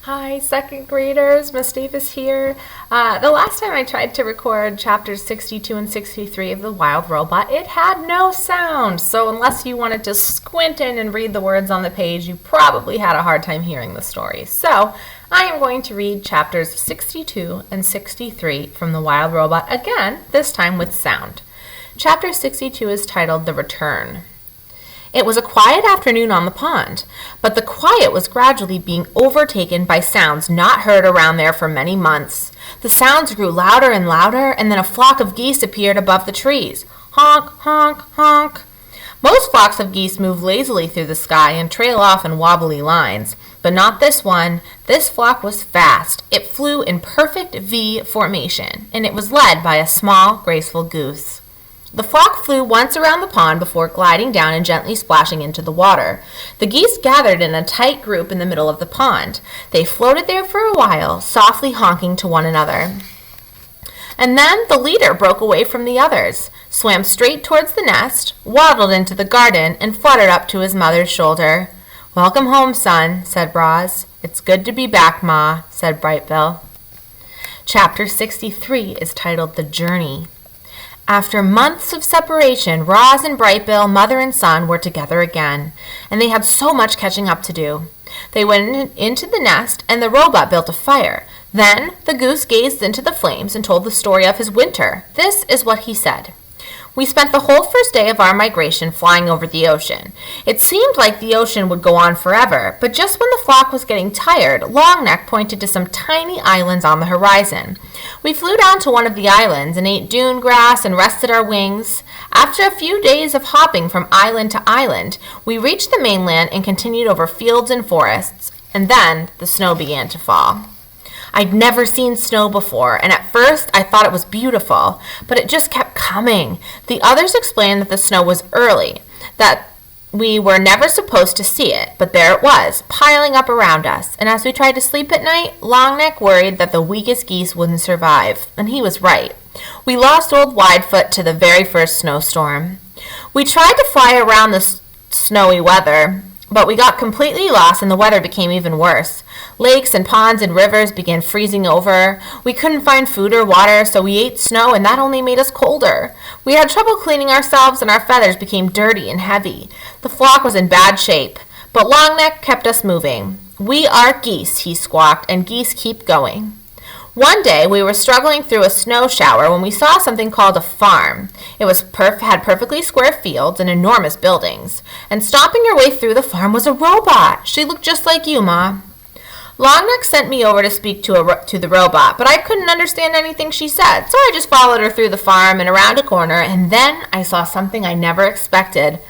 Hi, second graders. Miss Davis here. The last time I tried to record chapters 62 and 63 of The Wild Robot, it had no sound. So unless you wanted to squint in and read the words on the page, you probably had a hard time hearing the story. So I am going to read chapters 62 and 63 from The Wild Robot again, this time with sound. Chapter 62 is titled The Return. It was a quiet afternoon on the pond, but the quiet was gradually being overtaken by sounds not heard around there for many months. The sounds grew louder and louder, and then a flock of geese appeared above the trees. Honk, honk, honk. Most flocks of geese move lazily through the sky and trail off in wobbly lines, but not this one. This flock was fast. It flew in perfect V formation, and it was led by a small, graceful goose. The flock flew once around the pond before gliding down and gently splashing into the water. The geese gathered in a tight group in the middle of the pond. They floated there for a while, softly honking to one another. And then the leader broke away from the others, swam straight towards the nest, waddled into the garden, and fluttered up to his mother's shoulder. "Welcome home, son," said Roz. "It's good to be back, Ma," said Brightbill. Chapter 63 is titled The Journey. After months of separation, Roz and Brightbill, mother and son, were together again, and they had so much catching up to do. They went into the nest, and the robot built a fire. Then the goose gazed into the flames and told the story of his winter. This is what he said. "We spent the whole first day of our migration flying over the ocean. It seemed like the ocean would go on forever, but just when the flock was getting tired, Longneck pointed to some tiny islands on the horizon. We flew down to one of the islands and ate dune grass and rested our wings. After a few days of hopping from island to island, we reached the mainland and continued over fields and forests, and then the snow began to fall. I'd never seen snow before, and at first I thought it was beautiful, but it just kept coming. The others explained that the snow was early, that we were never supposed to see it, but there it was, piling up around us, and as we tried to sleep at night, Longneck worried that the weakest geese wouldn't survive, and he was right. We lost old Widefoot to the very first snowstorm. We tried to fly around the snowy weather, but we got completely lost and the weather became even worse. Lakes and ponds and rivers began freezing over. We couldn't find food or water, so we ate snow, and that only made us colder. We had trouble cleaning ourselves, and our feathers became dirty and heavy. The flock was in bad shape, but Longneck kept us moving. We are geese, he squawked, and geese keep going. One day, we were struggling through a snow shower when we saw something called a farm. It had perfectly square fields and enormous buildings. And stomping her way through the farm was a robot. She looked just like you, Ma. Longneck sent me over to speak to the robot, but I couldn't understand anything she said, so I just followed her through the farm and around a corner, and then I saw something I never expected.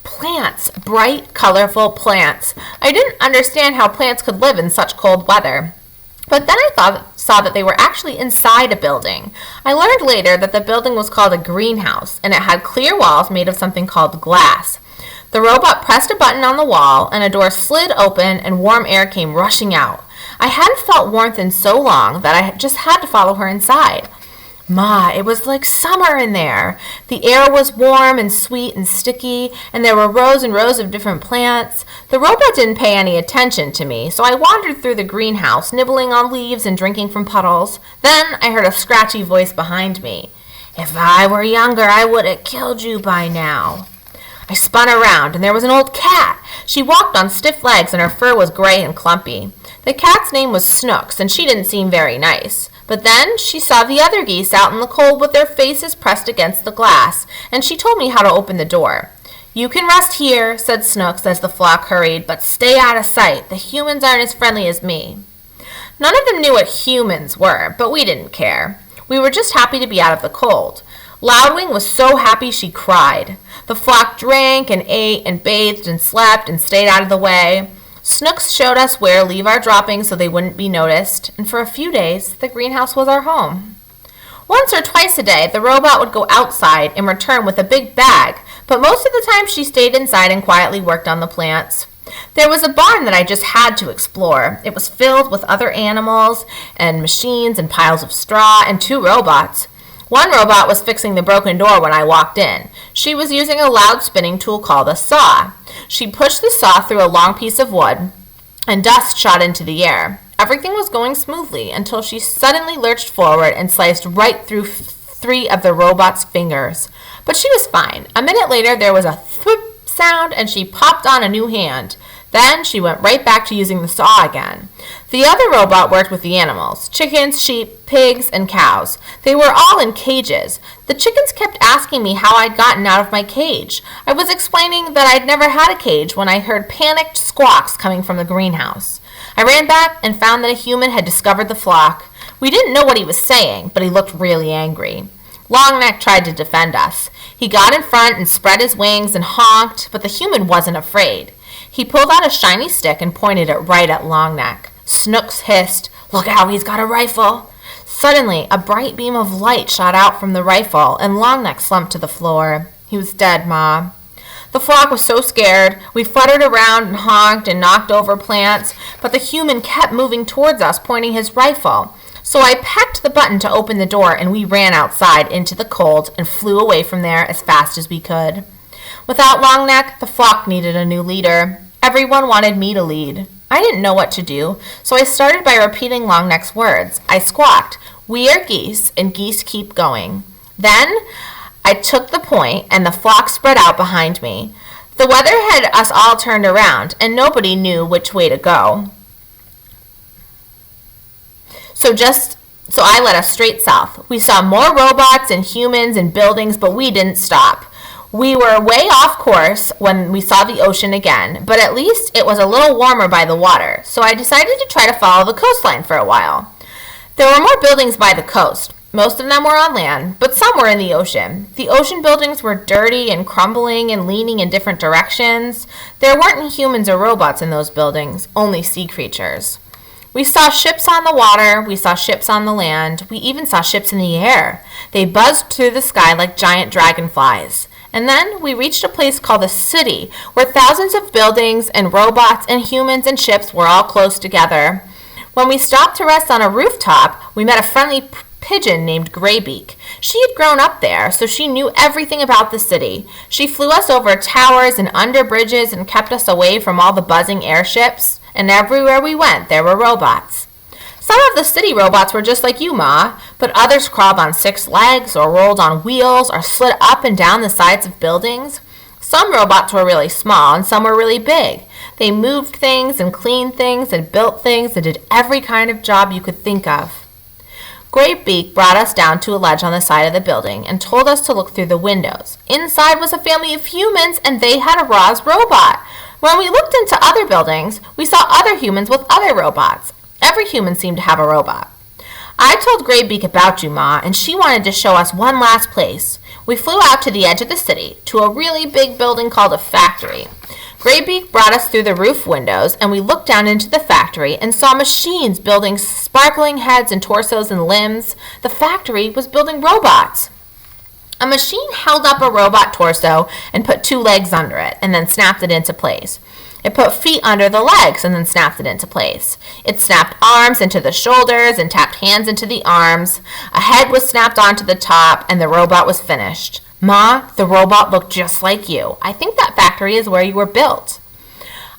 Plants. Bright, colorful plants. I didn't understand how plants could live in such cold weather. But then I saw that they were actually inside a building. I learned later that the building was called a greenhouse, and it had clear walls made of something called glass. The robot pressed a button on the wall, and a door slid open, and warm air came rushing out. I hadn't felt warmth in so long that I just had to follow her inside. Ma, it was like summer in there. The air was warm and sweet and sticky, and there were rows and rows of different plants. The robot didn't pay any attention to me, so I wandered through the greenhouse, nibbling on leaves and drinking from puddles. Then I heard a scratchy voice behind me. "If I were younger, I would have killed you by now." I spun around, and there was an old cat. She walked on stiff legs, and her fur was gray and clumpy. The cat's name was Snooks, and she didn't seem very nice. But then she saw the other geese out in the cold with their faces pressed against the glass, and she told me how to open the door. "You can rest here," said Snooks as the flock hurried, "but stay out of sight. The humans aren't as friendly as me." None of them knew what humans were, but we didn't care. We were just happy to be out of the cold. Loudwing was so happy she cried. The flock drank and ate and bathed and slept and stayed out of the way. Snooks showed us where to leave our droppings so they wouldn't be noticed, and for a few days, the greenhouse was our home. Once or twice a day, the robot would go outside and return with a big bag, but most of the time she stayed inside and quietly worked on the plants. There was a barn that I just had to explore. It was filled with other animals and machines and piles of straw and 2 robots. One robot was fixing the broken door when I walked in. She was using a loud spinning tool called a saw. She pushed the saw through a long piece of wood, and dust shot into the air. everything was going smoothly until she suddenly lurched forward and sliced right through 3 of the robot's fingers. But she was fine. A minute later, there was a thwip sound and she popped on a new hand. Then she went right back to using the saw again. The other robot worked with the animals: chickens, sheep, pigs, and cows. They were all in cages. The chickens kept asking me how I'd gotten out of my cage. I was explaining that I'd never had a cage when I heard panicked squawks coming from the greenhouse. I ran back and found that a human had discovered the flock. We didn't know what he was saying, but he looked really angry. Longneck tried to defend us. He got in front and spread his wings and honked, but the human wasn't afraid. He pulled out a shiny stick and pointed it right at Longneck. Snooks hissed, "Look out, he's got a rifle." Suddenly, a bright beam of light shot out from the rifle, and Longneck slumped to the floor. He was dead, Ma. The flock was so scared. We fluttered around and honked and knocked over plants, but the human kept moving towards us, pointing his rifle. So I pecked the button to open the door, and we ran outside into the cold and flew away from there as fast as we could. Without Longneck, the flock needed a new leader. Everyone wanted me to lead. I didn't know what to do, so I started by repeating Longneck's words. I squawked, "We are geese, and geese keep going." Then I took the point, and the flock spread out behind me. The weather had us all turned around, and nobody knew which way to go. So I led us straight south. We saw more robots and humans and buildings, but we didn't stop. We were way off course when we saw the ocean again, but at least it was a little warmer by the water, so I decided to try to follow the coastline for a while. There were more buildings by the coast. Most of them were on land, but some were in the ocean. The ocean buildings were dirty and crumbling and leaning in different directions. There weren't humans or robots in those buildings, only sea creatures. We saw ships on the water, we saw ships on the land, we even saw ships in the air. They buzzed through the sky like giant dragonflies. And then we reached a place called a city, where thousands of buildings and robots and humans and ships were all close together. When we stopped to rest on a rooftop, we met a friendly pigeon named Graybeak. She had grown up there, so she knew everything about the city. She flew us over towers and under bridges and kept us away from all the buzzing airships. And everywhere we went, there were robots. Some of the city robots were just like you, Ma, but others crawled on 6 legs or rolled on wheels or slid up and down the sides of buildings. Some robots were really small and some were really big. They moved things and cleaned things and built things and did every kind of job you could think of. Graybeak brought us down to a ledge on the side of the building and told us to look through the windows. Inside was a family of humans and they had a Roz robot. When we looked into other buildings, we saw other humans with other robots. Every human seemed to have a robot. I told Graybeak about you, Ma, and she wanted to show us one last place. We flew out to the edge of the city, to a really big building called a factory. Graybeak brought us through the roof windows, and we looked down into the factory and saw machines building sparkling heads and torsos and limbs. The factory was building robots. A machine held up a robot torso and put 2 legs under it, and then snapped it into place. It put feet under the legs and then snapped it into place. It snapped arms into the shoulders and tapped hands into the arms. A head was snapped onto the top, and the robot was finished. Ma, the robot looked just like you. I think that factory is where you were built.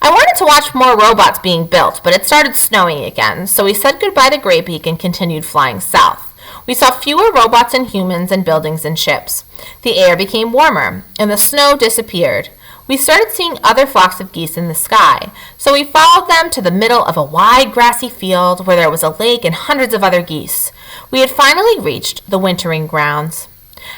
I wanted to watch more robots being built, but it started snowing again, so we said goodbye to Graybeak and continued flying south. We saw fewer robots and humans and buildings and ships. The air became warmer, and the snow disappeared. We started seeing other flocks of geese in the sky, so we followed them to the middle of a wide grassy field where there was a lake and hundreds of other geese. We had finally reached the wintering grounds.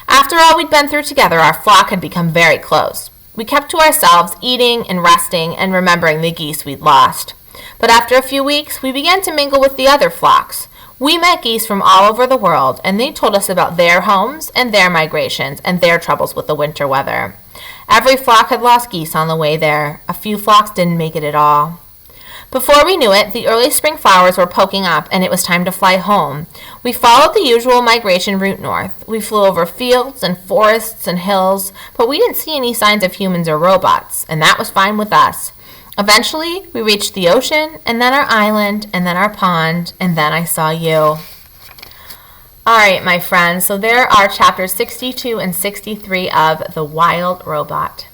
After all we'd been through together, our flock had become very close. We kept to ourselves, eating and resting and remembering the geese we'd lost. But after a few weeks, we began to mingle with the other flocks. We met geese from all over the world, and they told us about their homes and their migrations and their troubles with the winter weather. Every flock had lost geese on the way there. A few flocks didn't make it at all. Before we knew it, the early spring flowers were poking up, and it was time to fly home. We followed the usual migration route north. We flew over fields and forests and hills, but we didn't see any signs of humans or robots, and that was fine with us. Eventually, we reached the ocean, and then our island, and then our pond, and then I saw you. All right, my friends, so there are chapters 62 and 63 of The Wild Robot.